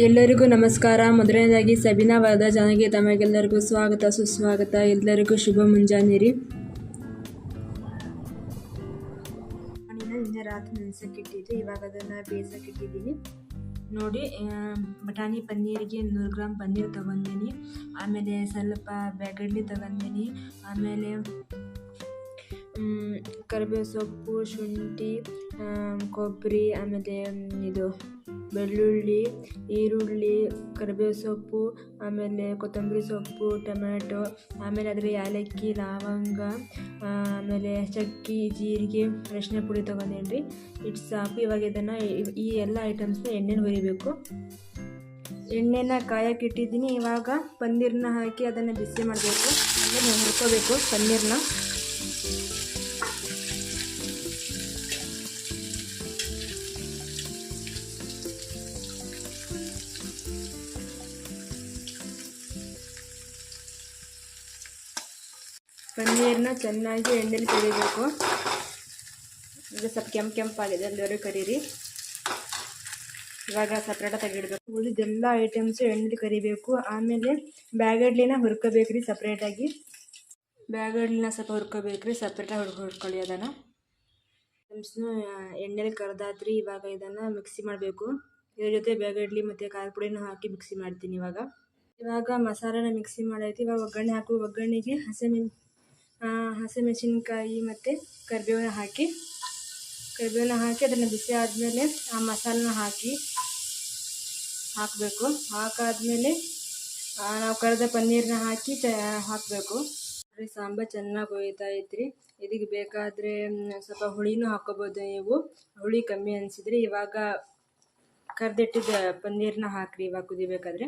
ಎಲ್ಲರಿಗೂ ನಮಸ್ಕಾರ. ಮೊದಲನೇದಾಗಿ ಸಬಿನಾ ವರದಾ ಚಾನಲ್ಗೆ ತಮಗೆಲ್ಲರಿಗೂ ಸ್ವಾಗತ ಸುಸ್ವಾಗತ. ಎಲ್ಲರಿಗೂ ಶುಭ ಮುಂಜಾನೆ ರೀ. ನಿನ್ನೆ ರಾತ್ರಿ ನೆನೆಸಕ್ಕಿಟ್ಟಿದ್ದೆ, ಇವಾಗ ಅದನ್ನು ಬೇಯಿಸಕ್ಕಿಟ್ಟಿದ್ದೀನಿ ನೋಡಿ. ಬಟಾಣಿ ಪನ್ನೀರಿಗೆ 100 ಗ್ರಾಮ್ ಪನ್ನೀರ್ ತೊಗೊಂಡಿನಿ. ಆಮೇಲೆ ಸ್ವಲ್ಪ ಬೆಗಡ್ಲಿ ತೊಗೊಂಡಿನಿ. ಆಮೇಲೆ ಕರಿಬೇವು ಸೊಪ್ಪು, ಶುಂಠಿ, ಕೊಬ್ಬರಿ, ಆಮೇಲೆ ಇದು ಬೆಳ್ಳುಳ್ಳಿ, ಈರುಳ್ಳಿ, ಕರಿಬೇವು ಸೊಪ್ಪು, ಆಮೇಲೆ ಕೊತ್ತಂಬರಿ ಸೊಪ್ಪು, ಟೊಮ್ಯಾಟೊ, ಆಮೇಲೆ ಅದರ ಏಲಕ್ಕಿ, ಲವಂಗ, ಆಮೇಲೆ ಚಕ್ಕಿ, ಜೀರಿಗೆ, ಅರಿಶಿನ ಪುಡಿ ತೊಗೊಂಡೇನ್ರಿ. ಇಟ್ಟು ಸಾಕು. ಇವಾಗ ಇದನ್ನು ಈ ಎಲ್ಲ ಐಟಮ್ಸ್ನ ಎಣ್ಣೆನ ಹುರಿಬೇಕು. ಎಣ್ಣೆನ ಕಾಯಕ್ಕೆ ಇಟ್ಟಿದ್ದೀನಿ. ಇವಾಗ ಪನ್ನೀರನ್ನ ಹಾಕಿ ಅದನ್ನು ಬಿಸಿ ಮಾಡಬೇಕು. ಆಮೇಲೆ ಹುರ್ಕೋಬೇಕು ಪನ್ನೀರನ್ನ. ಪನ್ನೀರನ್ನ ಚೆನ್ನಾಗಿ ಎಣ್ಣೆಲಿ ಕರಿಬೇಕು. ಇದು ಸ್ವಲ್ಪ ಕೆಂಪಾಗಿದೆ, ಅಲ್ಲಿವರೆಗೂ ಕರೀರಿ. ಇವಾಗ ಸಪ್ರೇಟಾಗಿ ತೆಗಿಡ್ಬೇಕು. ಉಳಿದೆಲ್ಲ ಐಟಮ್ಸು ಎಣ್ಣೆಲಿ ಕರಿಬೇಕು. ಆಮೇಲೆ ಬ್ಯಾಗಡ್ಲಿನ ಹುರ್ಕೋಬೇಕ್ರಿ ಸಪ್ರೇಟಾಗಿ. ಬ್ಯಾಗಡ್ಲಿನ ಸ್ವಲ್ಪ ಹುರ್ಕೋಬೇಕ್ರಿ, ಸಪ್ರೇಟಾಗಿ ಹುರ್ಕೊಳ್ಳಿ ಅದನ್ನು. ಐಟಮ್ಸ್ನು ಎಣ್ಣೆಲಿ ಕರೆದಾತ್ರಿ. ಇವಾಗ ಇದನ್ನು ಮಿಕ್ಸಿ ಮಾಡಬೇಕು. ಇದ್ರ ಜೊತೆ ಬ್ಯಾಗಡ್ಲಿ ಮತ್ತು ಖಾರ ಪುಡಿನೂ ಹಾಕಿ ಮಿಕ್ಸಿ ಮಾಡ್ತೀನಿ. ಇವಾಗ ಮಸಾಲೆನ ಮಿಕ್ಸಿ ಮಾಡೈತಿ. ಇವಾಗ ಒಗ್ಗರಣೆ ಹಾಕು. ಒಗ್ಗರಣೆಗೆ ಹಸಿಮೆಣಸಿನ್ಕಾಯಿ ಮತ್ತು ಕರಿಬೇವನ್ನ ಹಾಕಿ ಅದನ್ನು ಬಿಸಿ ಆದಮೇಲೆ ಆ ಮಸಾಲನ ಹಾಕಬೇಕು. ಹಾಕಾದ್ಮೇಲೆ ನಾವು ಕರೆದ ಪನ್ನೀರನ್ನ ಹಾಕಬೇಕು. ಸಾಂಬಾರು ಚೆನ್ನಾಗಿ ಹೊಯ್ತಾ ಐತ್ರಿ. ಇದಕ್ಕೆ ಬೇಕಾದರೆ ಸ್ವಲ್ಪ ಹುಳಿನೂ ಹಾಕೋಬೋದು ನೀವು, ಹುಳಿ ಕಮ್ಮಿ ಅನಿಸಿದ್ರೆ. ಇವಾಗ ಕರೆದಿಟ್ಟಿದ್ದ ಪನ್ನೀರನ್ನ ಹಾಕ್ರಿ ಇವಾಗ ಕುದಿಬೇಕಾದ್ರೆ.